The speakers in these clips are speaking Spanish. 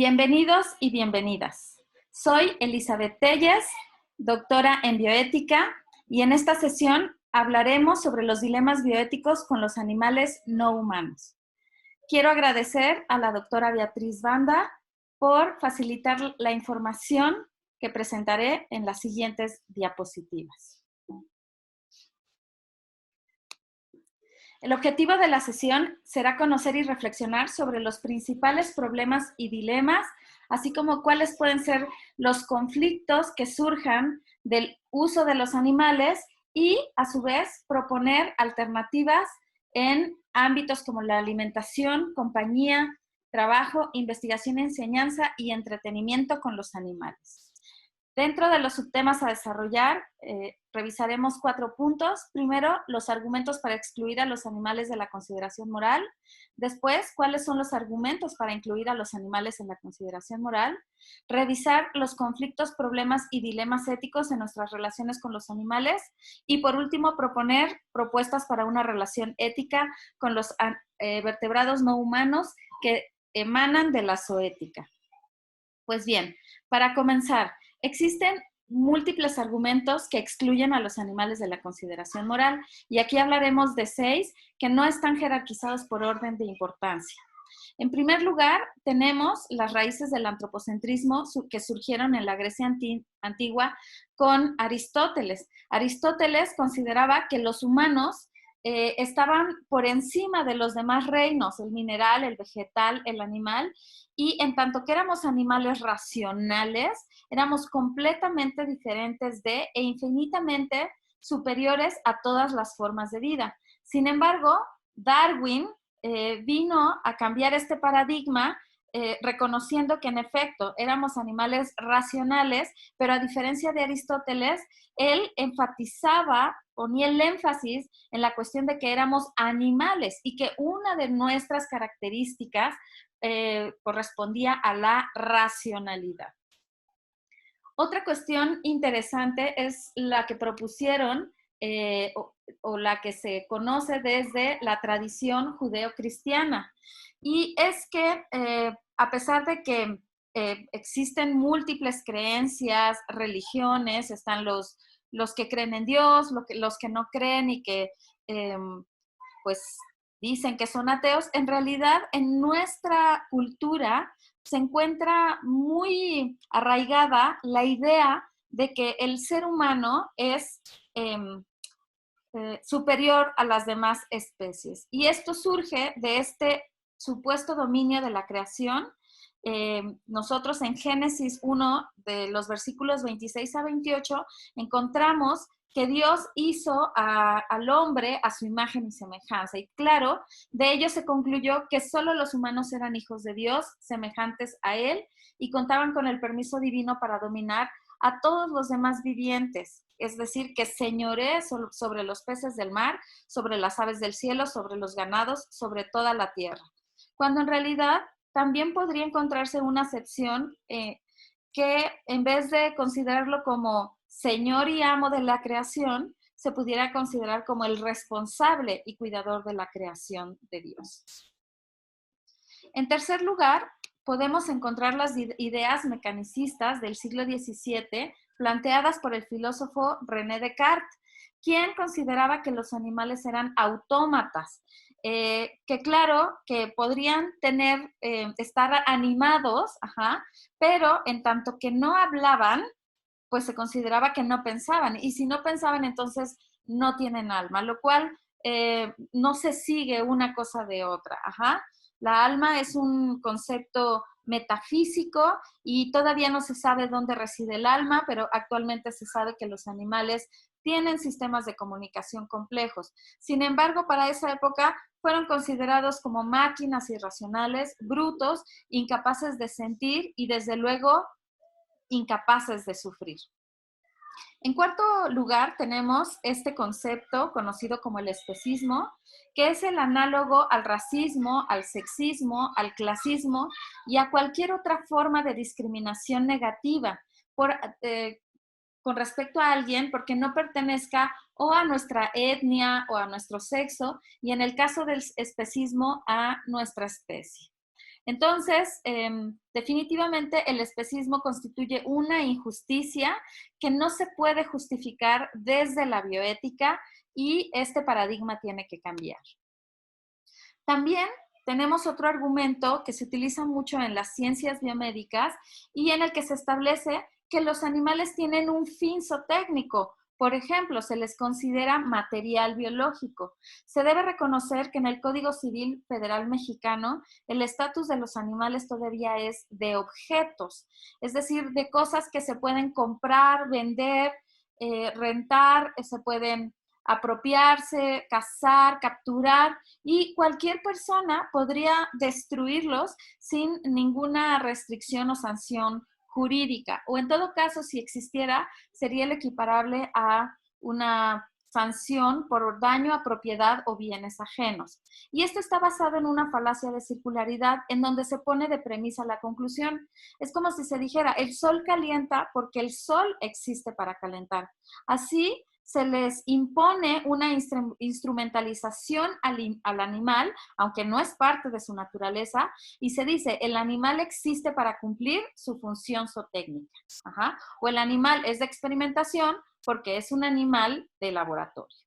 Bienvenidos y bienvenidas. Soy Elizabeth Telles, doctora en bioética, y en esta sesión hablaremos sobre los dilemas bioéticos con los animales no humanos. Quiero agradecer a la doctora Beatriz Banda por facilitar la información que presentaré en las siguientes diapositivas. El objetivo de la sesión será conocer y reflexionar sobre los principales problemas y dilemas, así como cuáles pueden ser los conflictos que surjan del uso de los animales y, a su vez, proponer alternativas en ámbitos como la alimentación, compañía, trabajo, investigación, enseñanza y entretenimiento con los animales. Dentro de los subtemas a desarrollar, revisaremos 4 puntos. Primero, los argumentos para excluir a los animales de la consideración moral. Después, cuáles son los argumentos para incluir a los animales en la consideración moral. Revisar los conflictos, problemas y dilemas éticos en nuestras relaciones con los animales. Y por último, proponer propuestas para una relación ética con los vertebrados no humanos que emanan de la zoética. Pues bien, para comenzar, existen múltiples argumentos que excluyen a los animales de la consideración moral, y aquí hablaremos de 6 que no están jerarquizados por orden de importancia. En primer lugar, tenemos las raíces del antropocentrismo que surgieron en la Grecia antigua con Aristóteles. Aristóteles consideraba que los humanos estaban por encima de los demás reinos, el mineral, el vegetal, el animal, y en tanto que éramos animales racionales, éramos completamente diferentes de e infinitamente superiores a todas las formas de vida. Sin embargo, Darwin vino a cambiar este paradigma, reconociendo que en efecto éramos animales racionales, pero a diferencia de Aristóteles, él enfatizaba, ponía el énfasis en la cuestión de que éramos animales y que una de nuestras características correspondía a la racionalidad. Otra cuestión interesante es la que propusieron o la que se conoce desde la tradición judeocristiana. Y es que a pesar de que existen múltiples creencias, religiones, están los que creen en Dios, los que no creen y que pues dicen que son ateos, en realidad en nuestra cultura se encuentra muy arraigada la idea de que el ser humano es superior a las demás especies. Y esto surge de este supuesto dominio de la creación. Nosotros en Génesis 1, de los versículos 26 a 28, encontramos que Dios hizo al hombre a su imagen y semejanza. Y claro, de ello se concluyó que solo los humanos eran hijos de Dios, semejantes a Él, y contaban con el permiso divino para dominar a todos los demás vivientes. Es decir, que señoree sobre los peces del mar, sobre las aves del cielo, sobre los ganados, sobre toda la tierra. Cuando en realidad también podría encontrarse una acepción que en vez de considerarlo como Señor y amo de la creación, se pudiera considerar como el responsable y cuidador de la creación de Dios. En tercer lugar, podemos encontrar las ideas mecanicistas del siglo XVII planteadas por el filósofo René Descartes, quien consideraba que los animales eran autómatas, que claro, que podrían estar animados, pero en tanto que no hablaban, pues se consideraba que no pensaban, y si no pensaban, entonces no tienen alma, lo cual no se sigue una cosa de otra. La alma es un concepto metafísico y todavía no se sabe dónde reside el alma, pero actualmente se sabe que los animales tienen sistemas de comunicación complejos. Sin embargo, para esa época fueron considerados como máquinas irracionales, brutos, incapaces de sentir y desde luego incapaces de sufrir. En cuarto lugar, tenemos este concepto conocido como el especismo, que es el análogo al racismo, al sexismo, al clasismo y a cualquier otra forma de discriminación negativa con respecto a alguien porque no pertenezca o a nuestra etnia o a nuestro sexo, y en el caso del especismo, a nuestra especie. Entonces, definitivamente el especismo constituye una injusticia que no se puede justificar desde la bioética y este paradigma tiene que cambiar. También tenemos otro argumento que se utiliza mucho en las ciencias biomédicas y en el que se establece que los animales tienen un fin zootécnico. Por ejemplo, se les considera material biológico. Se debe reconocer que en el Código Civil Federal Mexicano el estatus de los animales todavía es de objetos, es decir, de cosas que se pueden comprar, vender, rentar, se pueden apropiarse, cazar, capturar, y cualquier persona podría destruirlos sin ninguna restricción o sanción jurídica. O en todo caso, si existiera, sería el equiparable a una sanción por daño a propiedad o bienes ajenos. Y esto está basado en una falacia de circularidad en donde se pone de premisa la conclusión. Es como si se dijera, el sol calienta porque el sol existe para calentar. Así, se les impone una instrumentalización al animal, aunque no es parte de su naturaleza, y se dice, el animal existe para cumplir su función zootécnica. Ajá. O el animal es de experimentación porque es un animal de laboratorio.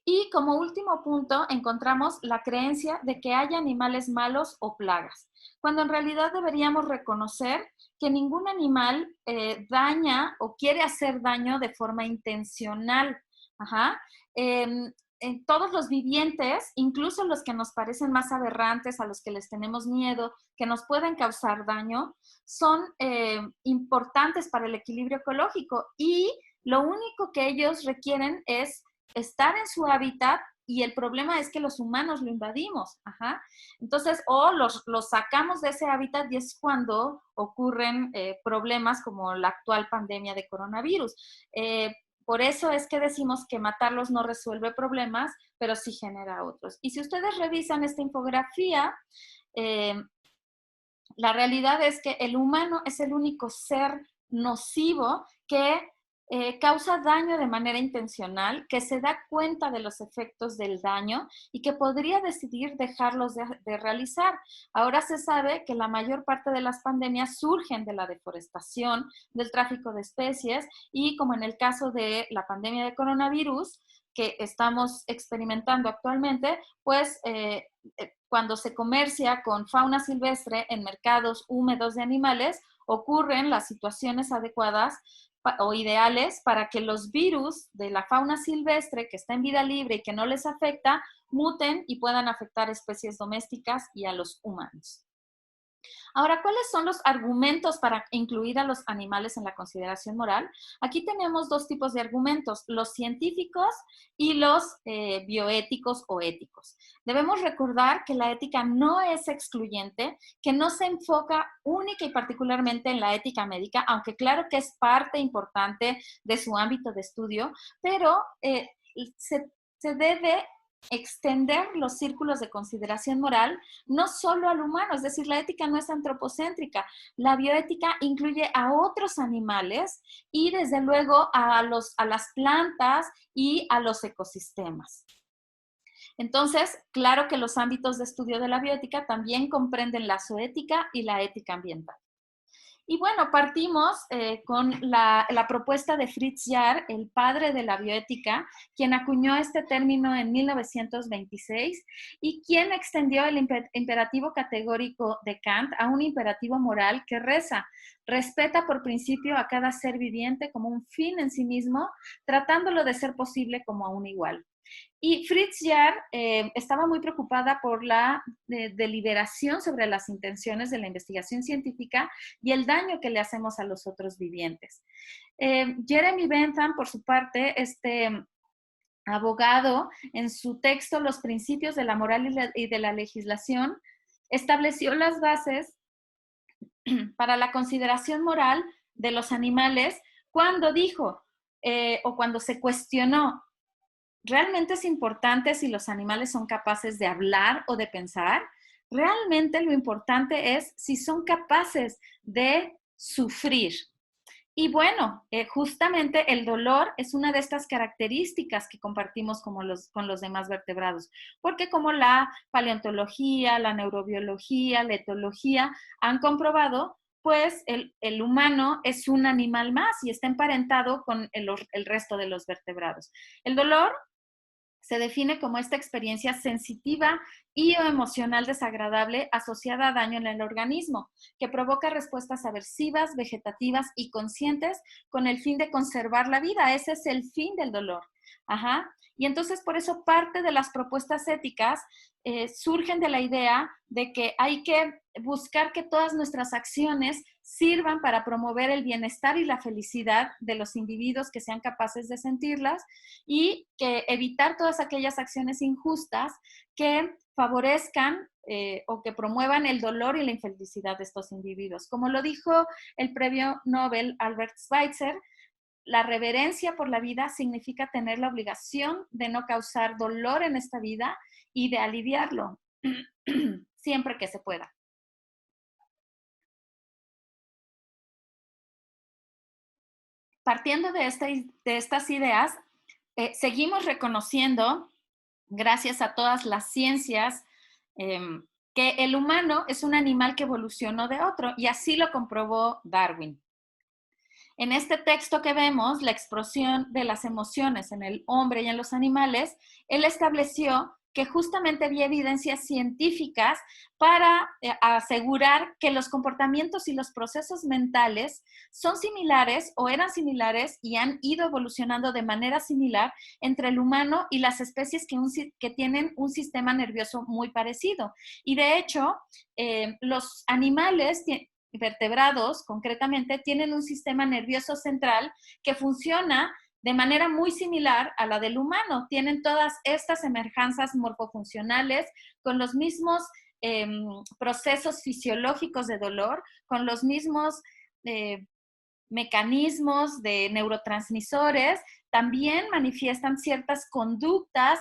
Y como último punto, encontramos la creencia de que hay animales malos o plagas, cuando en realidad deberíamos reconocer que ningún animal daña o quiere hacer daño de forma intencional. Ajá. En todos los vivientes, incluso los que nos parecen más aberrantes, a los que les tenemos miedo, que nos pueden causar daño, son importantes para el equilibrio ecológico y lo único que ellos requieren es estar en su hábitat y el problema es que los humanos lo invadimos. Ajá. Entonces, o los sacamos de ese hábitat y es cuando ocurren problemas como la actual pandemia de coronavirus. Por eso es que decimos que matarlos no resuelve problemas, pero sí genera otros. Y si ustedes revisan esta infografía, la realidad es que el humano es el único ser nocivo que causa daño de manera intencional, que se da cuenta de los efectos del daño y que podría decidir dejarlos de realizar. Ahora se sabe que la mayor parte de las pandemias surgen de la deforestación, del tráfico de especies y como en el caso de la pandemia de coronavirus que estamos experimentando actualmente, pues cuando se comercia con fauna silvestre en mercados húmedos de animales, ocurren las situaciones adecuadas o ideales para que los virus de la fauna silvestre que está en vida libre y que no les afecta, muten y puedan afectar especies domésticas y a los humanos. Ahora, ¿cuáles son los argumentos para incluir a los animales en la consideración moral? Aquí tenemos dos tipos de argumentos, los científicos y los bioéticos o éticos. Debemos recordar que la ética no es excluyente, que no se enfoca única y particularmente en la ética médica, aunque claro que es parte importante de su ámbito de estudio, pero se debe extender los círculos de consideración moral no solo al humano, es decir, la ética no es antropocéntrica, la bioética incluye a otros animales y desde luego a las plantas y a los ecosistemas. Entonces, claro que los ámbitos de estudio de la bioética también comprenden la zoética y la ética ambiental. Y bueno, partimos con la propuesta de Fritz Jahr, el padre de la bioética, quien acuñó este término en 1926 y quien extendió el imperativo categórico de Kant a un imperativo moral que reza: respeta por principio a cada ser viviente como un fin en sí mismo, tratándolo de ser posible como a un igual. Y Fritz Jahr estaba muy preocupada por la deliberación sobre las intenciones de la investigación científica y el daño que le hacemos a los otros vivientes. Jeremy Bentham, por su parte, abogado, en su texto Los principios de la moral y de la legislación, estableció las bases para la consideración moral de los animales cuando dijo, o cuando se cuestionó, ¿realmente es importante si los animales son capaces de hablar o de pensar? Realmente lo importante es si son capaces de sufrir. Y bueno, justamente el dolor es una de estas características que compartimos con los demás vertebrados, porque como la paleontología, la neurobiología, la etología han comprobado, pues el humano es un animal más y está emparentado con el resto de los vertebrados. El dolor se define como esta experiencia sensitiva y o emocional desagradable asociada a daño en el organismo, que provoca respuestas aversivas, vegetativas y conscientes con el fin de conservar la vida. Ese es el fin del dolor. Ajá. Y entonces por eso parte de las propuestas éticas surgen de la idea de que hay que buscar que todas nuestras acciones sirvan para promover el bienestar y la felicidad de los individuos que sean capaces de sentirlas y que evitar todas aquellas acciones injustas que favorezcan o que promuevan el dolor y la infelicidad de estos individuos. Como lo dijo el premio Nobel Albert Schweitzer, la reverencia por la vida significa tener la obligación de no causar dolor en esta vida y de aliviarlo siempre que se pueda. Partiendo de estas ideas, seguimos reconociendo, gracias a todas las ciencias, eh, que el humano es un animal que evolucionó de otro, y así lo comprobó Darwin. En este texto que vemos, la explosión de las emociones en el hombre y en los animales, él estableció que justamente había evidencias científicas para asegurar que los comportamientos y los procesos mentales son similares o eran similares y han ido evolucionando de manera similar entre el humano y las especies que tienen un sistema nervioso muy parecido. Y de hecho, los animales vertebrados, concretamente, tienen un sistema nervioso central que funciona de manera muy similar a la del humano. Tienen todas estas semejanzas morfofuncionales con los mismos procesos fisiológicos de dolor, con los mismos mecanismos de neurotransmisores. También manifiestan ciertas conductas,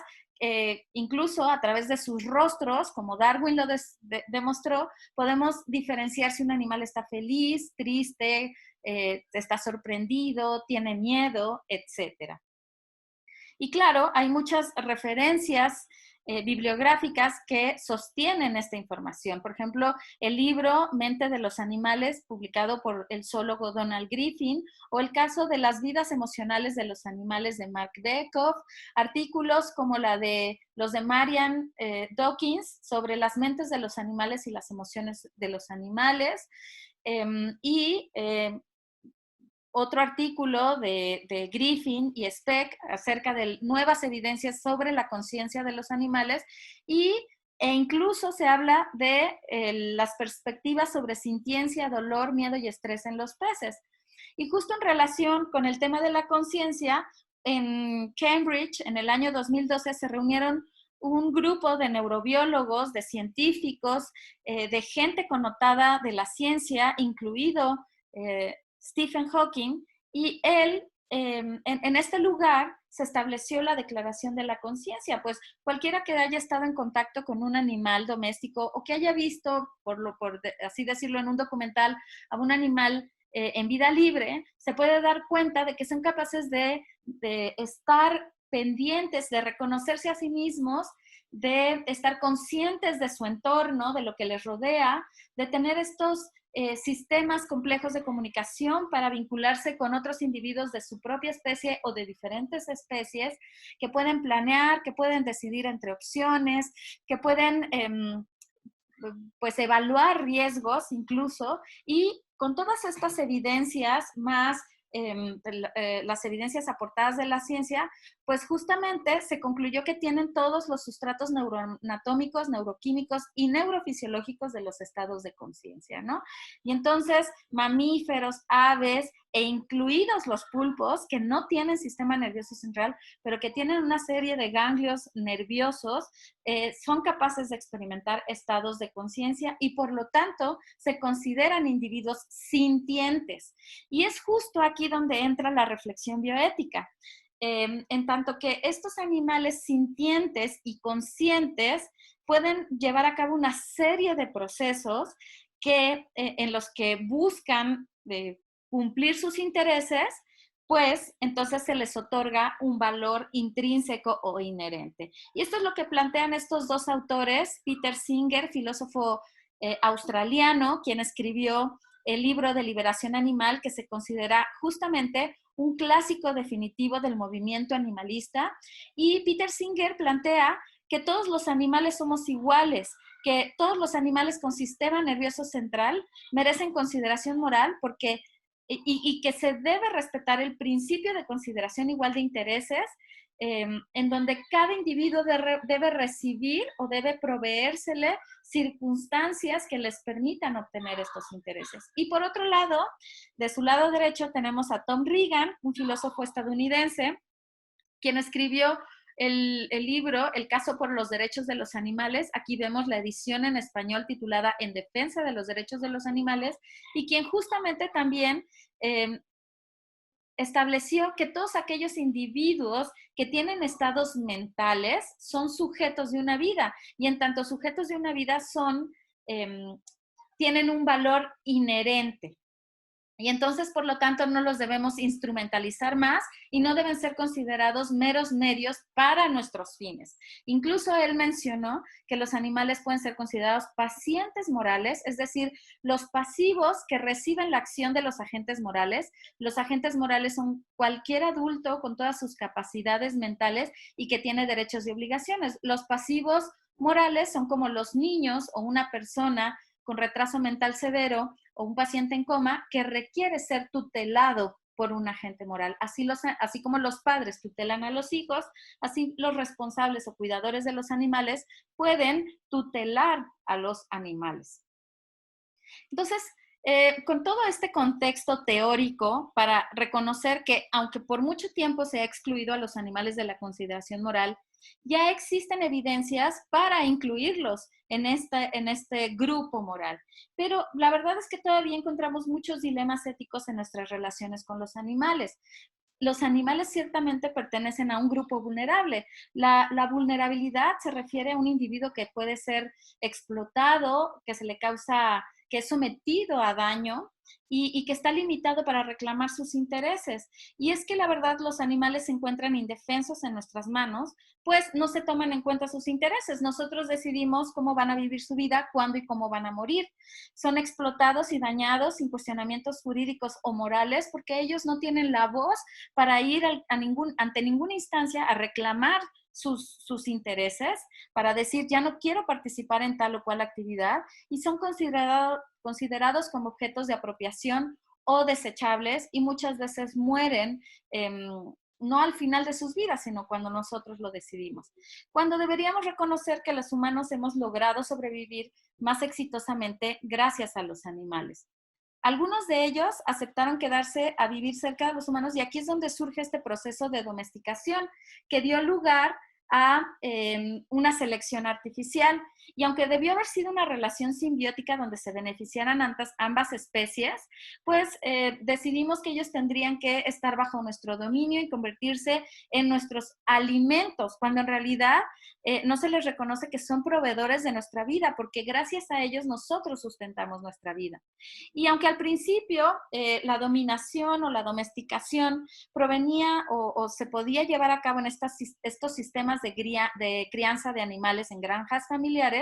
incluso a través de sus rostros, como Darwin lo demostró, podemos diferenciar si un animal está feliz, triste, está sorprendido, tiene miedo, etcétera. Y claro, hay muchas referencias bibliográficas que sostienen esta información. Por ejemplo, el libro Mente de los Animales, publicado por el zoólogo Donald Griffin, o el caso de las vidas emocionales de los animales de Mark Bekoff, artículos como la de los de Marian Dawkins sobre las mentes de los animales y las emociones de los animales, y otro artículo de Griffin y Speck acerca de nuevas evidencias sobre la conciencia de los animales e incluso se habla de las perspectivas sobre sintiencia, dolor, miedo y estrés en los peces. Y justo en relación con el tema de la conciencia, en Cambridge, en el año 2012, se reunieron un grupo de neurobiólogos, de científicos, de gente connotada de la ciencia, incluido Stephen Hawking, y él, en este lugar se estableció la declaración de la conciencia. Pues cualquiera que haya estado en contacto con un animal doméstico o que haya visto, por así decirlo, en un documental a un animal en vida libre, se puede dar cuenta de que son capaces de estar pendientes, de reconocerse a sí mismos, de estar conscientes de su entorno, de lo que les rodea, de tener estos sistemas complejos de comunicación para vincularse con otros individuos de su propia especie o de diferentes especies, que pueden planear, que pueden decidir entre opciones, que pueden pues evaluar riesgos incluso, y con todas estas evidencias más las evidencias aportadas de la ciencia, pues justamente se concluyó que tienen todos los sustratos neuroanatómicos, neuroquímicos y neurofisiológicos de los estados de conciencia, ¿no? Y entonces, mamíferos, aves e incluidos los pulpos, que no tienen sistema nervioso central, pero que tienen una serie de ganglios nerviosos, son capaces de experimentar estados de conciencia y por lo tanto se consideran individuos sintientes. Y es justo aquí donde entra la reflexión bioética. En tanto que estos animales sintientes y conscientes pueden llevar a cabo una serie de procesos en los que buscan cumplir sus intereses, pues entonces se les otorga un valor intrínseco o inherente. Y esto es lo que plantean estos dos autores, Peter Singer, filósofo australiano, quien escribió el libro de Liberación Animal, que se considera justamente un clásico definitivo del movimiento animalista. Y Peter Singer plantea que todos los animales somos iguales, que todos los animales con sistema nervioso central merecen consideración moral porque y que se debe respetar el principio de consideración igual de intereses, en donde cada individuo debe recibir o debe proveérsele circunstancias que les permitan obtener estos intereses. Y por otro lado, de su lado derecho tenemos a Tom Regan, un filósofo estadounidense, quien escribió el libro El caso por los derechos de los animales. Aquí vemos la edición en español titulada En defensa de los derechos de los animales, y quien justamente también estableció que todos aquellos individuos que tienen estados mentales son sujetos de una vida, y en tanto sujetos de una vida tienen un valor inherente. Y entonces, por lo tanto, no los debemos instrumentalizar más y no deben ser considerados meros medios para nuestros fines. Incluso él mencionó que los animales pueden ser considerados pacientes morales, es decir, los pasivos que reciben la acción de los agentes morales. Los agentes morales son cualquier adulto con todas sus capacidades mentales y que tiene derechos y obligaciones. Los pasivos morales son como los niños o una persona con retraso mental severo o un paciente en coma que requiere ser tutelado por un agente moral. Así como los padres tutelan a los hijos, así los responsables o cuidadores de los animales pueden tutelar a los animales. Entonces, con todo este contexto teórico para reconocer que aunque por mucho tiempo se ha excluido a los animales de la consideración moral, ya existen evidencias para incluirlos en este grupo moral. Pero la verdad es que todavía encontramos muchos dilemas éticos en nuestras relaciones con los animales. Los animales ciertamente pertenecen a un grupo vulnerable. La vulnerabilidad se refiere a un individuo que puede ser explotado, que se le causa, que es sometido a daño y que está limitado para reclamar sus intereses. Y es que la verdad los animales se encuentran indefensos en nuestras manos, pues no se toman en cuenta sus intereses. Nosotros decidimos cómo van a vivir su vida, cuándo y cómo van a morir. Son explotados y dañados sin cuestionamientos jurídicos o morales porque ellos no tienen la voz para ir ante ninguna instancia a reclamar sus intereses, para decir ya no quiero participar en tal o cual actividad, y son considerados como objetos de apropiación o desechables, y muchas veces mueren no al final de sus vidas, sino cuando nosotros lo decidimos. Cuando deberíamos reconocer que los humanos hemos logrado sobrevivir más exitosamente gracias a los animales. Algunos de ellos aceptaron quedarse a vivir cerca de los humanos, y aquí es donde surge este proceso de domesticación que dio lugar a una selección artificial. Y aunque debió haber sido una relación simbiótica donde se beneficiaran ambas especies, pues decidimos que ellos tendrían que estar bajo nuestro dominio y convertirse en nuestros alimentos, cuando en realidad no se les reconoce que son proveedores de nuestra vida, porque gracias a ellos nosotros sustentamos nuestra vida. Y aunque al principio la dominación o la domesticación provenía o se podía llevar a cabo en estos sistemas de crianza de animales en granjas familiares,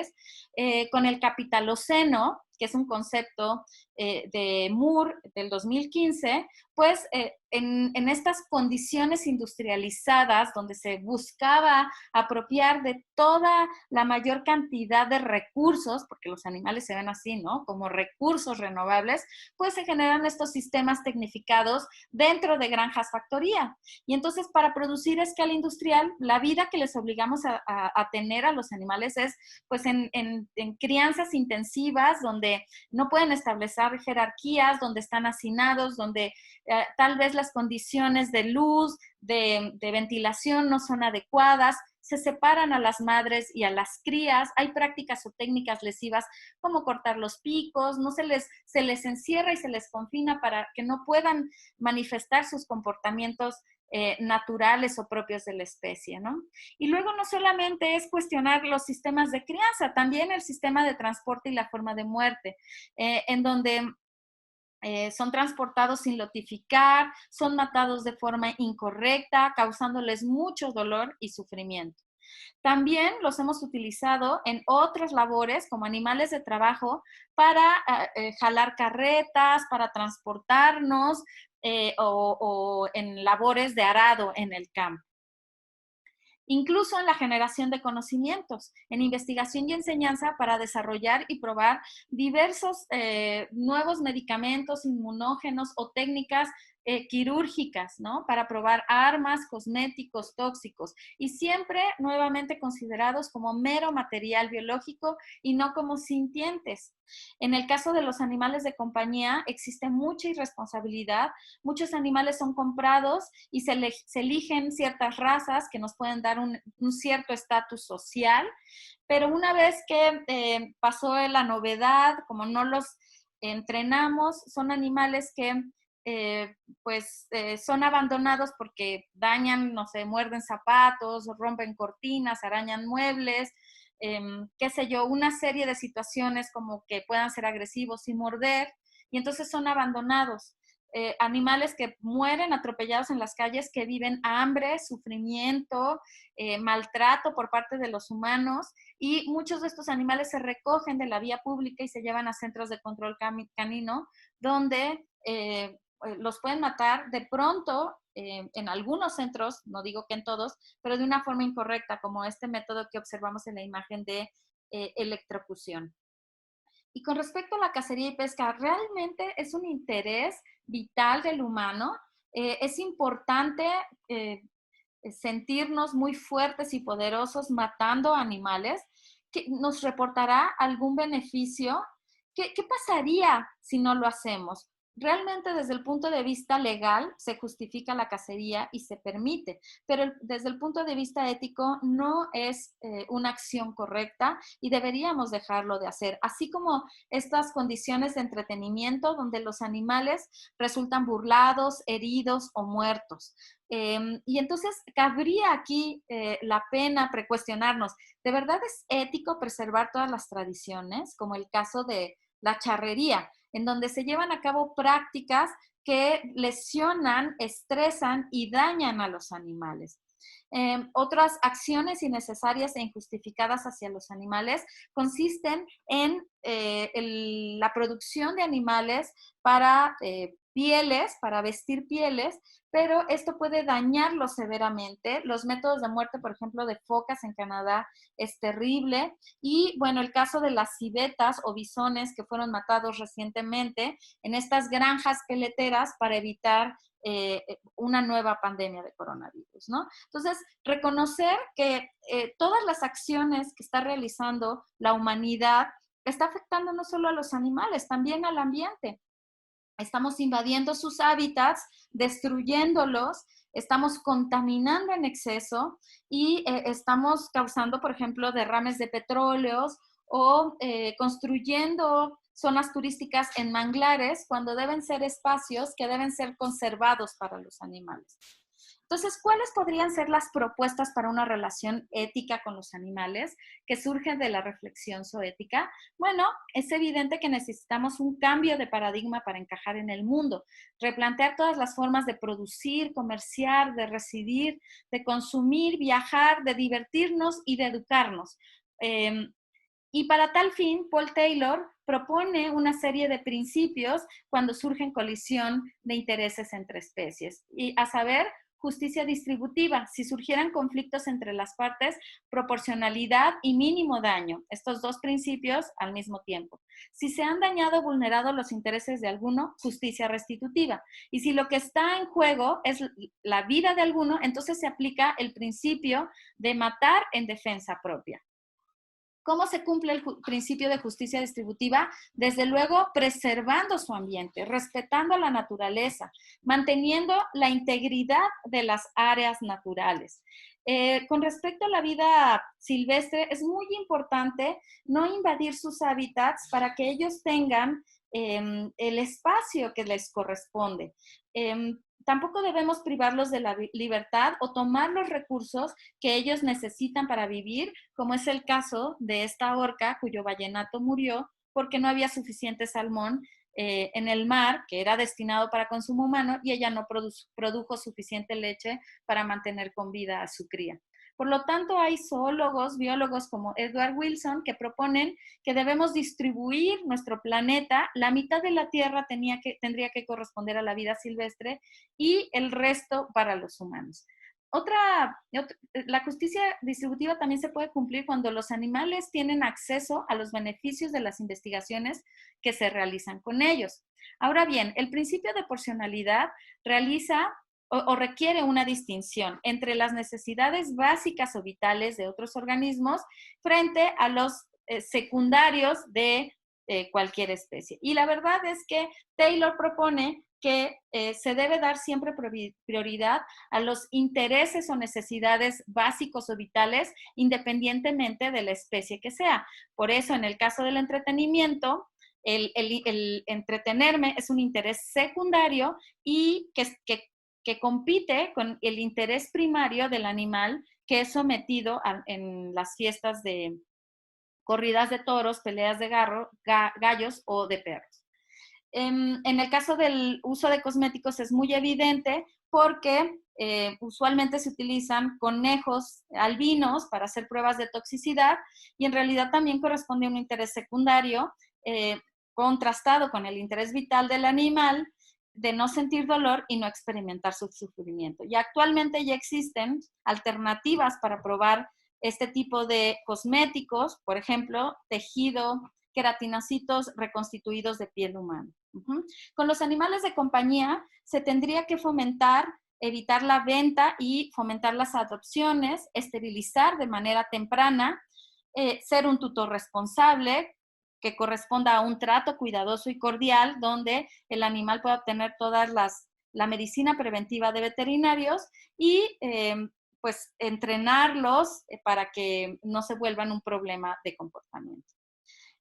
con el capitaloceno, que es un concepto de Moore del 2015, pues en estas condiciones industrializadas donde se buscaba apropiar de toda la mayor cantidad de recursos, porque los animales se ven así, ¿no? Como recursos renovables, pues se generan estos sistemas tecnificados dentro de granjas factoría. Y entonces para producir a escala industrial, la vida que les obligamos a tener a los animales es pues en crianzas intensivas, donde no pueden establecer jerarquías, donde están hacinados, donde tal vez las condiciones de luz, de ventilación no son adecuadas, se separan a las madres y a las crías, hay prácticas o técnicas lesivas como cortar los picos, no se les encierra y se les confina para que no puedan manifestar sus comportamientos naturales o propios de la especie, ¿no? Y luego no solamente es cuestionar los sistemas de crianza, también el sistema de transporte y la forma de muerte, en donde son transportados sin notificar, son matados de forma incorrecta, causándoles mucho dolor y sufrimiento. También los hemos utilizado en otras labores como animales de trabajo para jalar carretas, para transportarnos o en labores de arado en el campo. Incluso en la generación de conocimientos, en investigación y enseñanza para desarrollar y probar diversos nuevos medicamentos inmunógenos o técnicas quirúrgicas, ¿no? Para probar armas, cosméticos, tóxicos, y siempre nuevamente considerados como mero material biológico y no como sintientes. En el caso de los animales de compañía existe mucha irresponsabilidad. Muchos animales son comprados y se eligen ciertas razas que nos pueden dar un cierto estatus social, pero una vez que pasó la novedad, como no los entrenamos, son animales que son abandonados porque dañan, no sé, muerden zapatos, rompen cortinas, arañan muebles, qué sé yo, una serie de situaciones como que puedan ser agresivos y morder, y entonces son abandonados. Animales que mueren atropellados en las calles, que viven hambre, sufrimiento, maltrato por parte de los humanos, y muchos de estos animales se recogen de la vía pública y se llevan a centros de control canino, donde los pueden matar de pronto en algunos centros, no digo que en todos, pero de una forma incorrecta, como este método que observamos en la imagen de electrocución. Y con respecto a la cacería y pesca, realmente es un interés vital del humano. Es importante sentirnos muy fuertes y poderosos matando animales. ¿Que nos reportará algún beneficio? ¿Qué pasaría si no lo hacemos? Realmente desde el punto de vista legal se justifica la cacería y se permite, pero desde el punto de vista ético no es una acción correcta y deberíamos dejarlo de hacer, así como estas condiciones de entretenimiento donde los animales resultan burlados, heridos o muertos. Y entonces cabría aquí la pena precuestionarnos, ¿de verdad es ético preservar todas las tradiciones, como el caso de la charrería, en donde se llevan a cabo prácticas que lesionan, estresan y dañan a los animales? Otras acciones innecesarias e injustificadas hacia los animales consisten en la producción de animales para pieles, para vestir pieles, pero esto puede dañarlos severamente. Los métodos de muerte, por ejemplo, de focas en Canadá es terrible. Y bueno, el caso de las civetas o bisones que fueron matados recientemente en estas granjas peleteras para evitar una nueva pandemia de coronavirus, ¿no? Entonces, reconocer que todas las acciones que está realizando la humanidad está afectando no solo a los animales, también al ambiente. Estamos invadiendo sus hábitats, destruyéndolos, estamos contaminando en exceso y estamos causando, por ejemplo, derrames de petróleos o construyendo zonas turísticas en manglares cuando deben ser espacios que deben ser conservados para los animales. Entonces, ¿cuáles podrían ser las propuestas para una relación ética con los animales que surgen de la reflexión zoética? Bueno, es evidente que necesitamos un cambio de paradigma para encajar en el mundo, replantear todas las formas de producir, comerciar, de residir, de consumir, viajar, de divertirnos y de educarnos. Y para tal fin, Paul Taylor propone una serie de principios cuando surgen colisión de intereses entre especies, y a saber, justicia distributiva, si surgieran conflictos entre las partes, proporcionalidad y mínimo daño, estos dos principios al mismo tiempo. Si se han dañado o vulnerado los intereses de alguno, justicia restitutiva. Y si lo que está en juego es la vida de alguno, entonces se aplica el principio de matar en defensa propia. ¿Cómo se cumple el principio de justicia distributiva? Desde luego, preservando su ambiente, respetando la naturaleza, manteniendo la integridad de las áreas naturales. Con respecto a la vida silvestre, es muy importante no invadir sus hábitats para que ellos tengan el espacio que les corresponde. Tampoco debemos privarlos de la libertad o tomar los recursos que ellos necesitan para vivir, como es el caso de esta orca cuyo vallenato murió porque no había suficiente salmón en el mar, que era destinado para consumo humano, y ella no produjo suficiente leche para mantener con vida a su cría. Por lo tanto, hay zoólogos, biólogos como Edward Wilson que proponen que debemos distribuir nuestro planeta. La mitad de la Tierra tendría que corresponder a la vida silvestre y el resto para los humanos. La justicia distributiva también se puede cumplir cuando los animales tienen acceso a los beneficios de las investigaciones que se realizan con ellos. Ahora bien, el principio de proporcionalidad realiza o requiere una distinción entre las necesidades básicas o vitales de otros organismos frente a los secundarios de cualquier especie. Y la verdad es que Taylor propone que se debe dar siempre prioridad a los intereses o necesidades básicos o vitales, independientemente de la especie que sea. Por eso, en el caso del entretenimiento, el entretenerme es un interés secundario y que compite con el interés primario del animal que es sometido en las fiestas de corridas de toros, peleas de gallos o de perros. En el caso del uso de cosméticos es muy evidente porque usualmente se utilizan conejos albinos para hacer pruebas de toxicidad y en realidad también corresponde a un interés secundario contrastado con el interés vital del animal de no sentir dolor y no experimentar su sufrimiento. Y actualmente ya existen alternativas para probar este tipo de cosméticos, por ejemplo, tejido, queratinocitos reconstituidos de piel humana. Con los animales de compañía se tendría que evitar la venta y fomentar las adopciones, esterilizar de manera temprana, ser un tutor responsable que corresponda a un trato cuidadoso y cordial donde el animal pueda obtener la medicina preventiva de veterinarios y pues entrenarlos para que no se vuelvan un problema de comportamiento.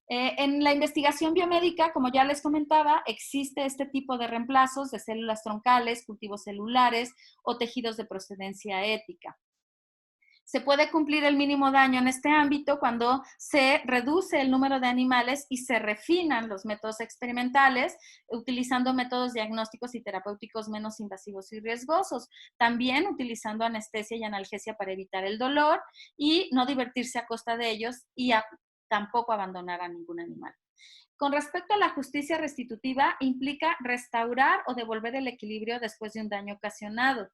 En la investigación biomédica, como ya les comentaba, existe este tipo de reemplazos de células troncales, cultivos celulares o tejidos de procedencia ética. Se puede cumplir el mínimo daño en este ámbito cuando se reduce el número de animales y se refinan los métodos experimentales utilizando métodos diagnósticos y terapéuticos menos invasivos y riesgosos. También utilizando anestesia y analgesia para evitar el dolor y no divertirse a costa de ellos y tampoco abandonar a ningún animal. Con respecto a la justicia restitutiva, implica restaurar o devolver el equilibrio después de un daño ocasionado.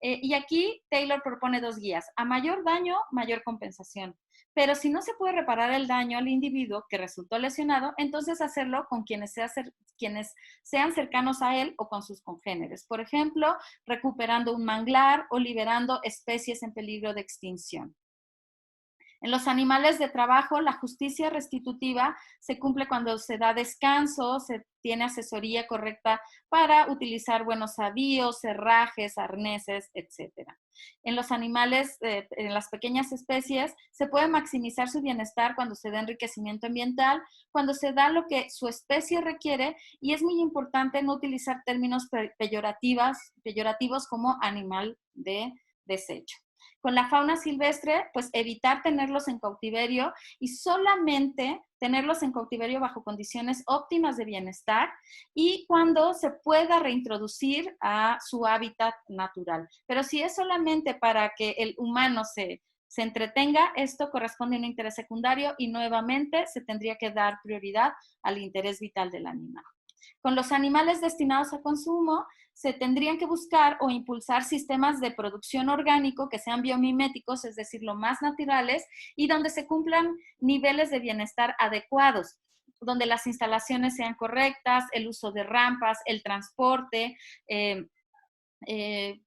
Y aquí Taylor propone dos guías. A mayor daño, mayor compensación. Pero si no se puede reparar el daño al individuo que resultó lesionado, entonces hacerlo con quienes sean cercanos a él o con sus congéneres. Por ejemplo, recuperando un manglar o liberando especies en peligro de extinción. En los animales de trabajo, la justicia restitutiva se cumple cuando se da descanso, se tiene asesoría correcta para utilizar buenos avíos, herrajes, arneses, etc. En los animales, en las pequeñas especies, se puede maximizar su bienestar cuando se da enriquecimiento ambiental, cuando se da lo que su especie requiere, y es muy importante no utilizar términos peyorativos como animal de desecho. Con la fauna silvestre, pues evitar tenerlos en cautiverio y solamente tenerlos en cautiverio bajo condiciones óptimas de bienestar y cuando se pueda reintroducir a su hábitat natural. Pero si es solamente para que el humano se entretenga, esto corresponde a un interés secundario y nuevamente se tendría que dar prioridad al interés vital del animal. Con los animales destinados a consumo, se tendrían que buscar o impulsar sistemas de producción orgánico que sean biomiméticos, es decir, lo más naturales, y donde se cumplan niveles de bienestar adecuados, donde las instalaciones sean correctas, el uso de rampas, el transporte,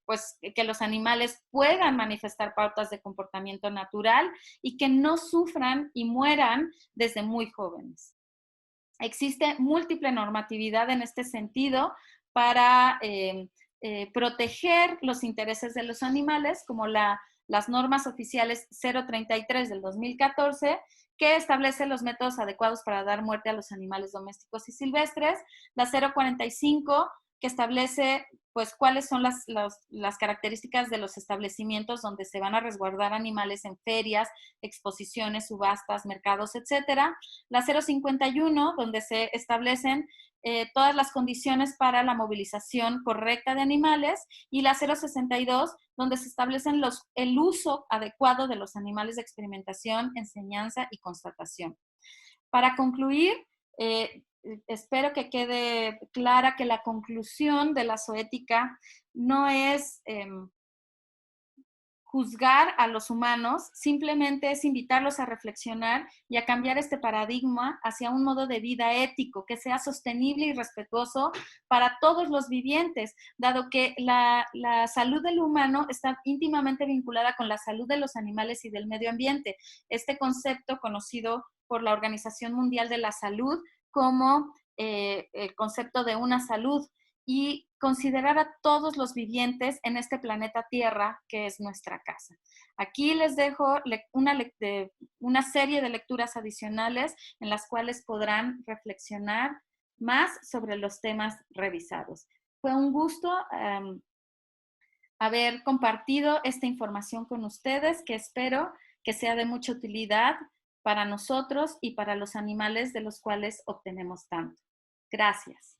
pues que los animales puedan manifestar pautas de comportamiento natural y que no sufran y mueran desde muy jóvenes. Existe múltiple normatividad en este sentido para proteger los intereses de los animales, como las normas oficiales 033 del 2014, que establece los métodos adecuados para dar muerte a los animales domésticos y silvestres, la 045, que establece pues cuáles son las características de los establecimientos donde se van a resguardar animales en ferias, exposiciones, subastas, mercados, etcétera. La 051, donde se establecen todas las condiciones para la movilización correcta de animales, y la 062, donde se establecen el uso adecuado de los animales de experimentación, enseñanza y constatación. Para concluir, espero que quede clara que la conclusión de la zoética no es juzgar a los humanos, simplemente es invitarlos a reflexionar y a cambiar este paradigma hacia un modo de vida ético que sea sostenible y respetuoso para todos los vivientes, dado que la salud del humano está íntimamente vinculada con la salud de los animales y del medio ambiente. Este concepto, conocido por la Organización Mundial de la Salud como el concepto de una salud, y considerar a todos los vivientes en este planeta Tierra, que es nuestra casa. Aquí les dejo una serie de lecturas adicionales en las cuales podrán reflexionar más sobre los temas revisados. Fue un gusto haber compartido esta información con ustedes, que espero que sea de mucha utilidad para nosotros y para los animales de los cuales obtenemos tanto. Gracias.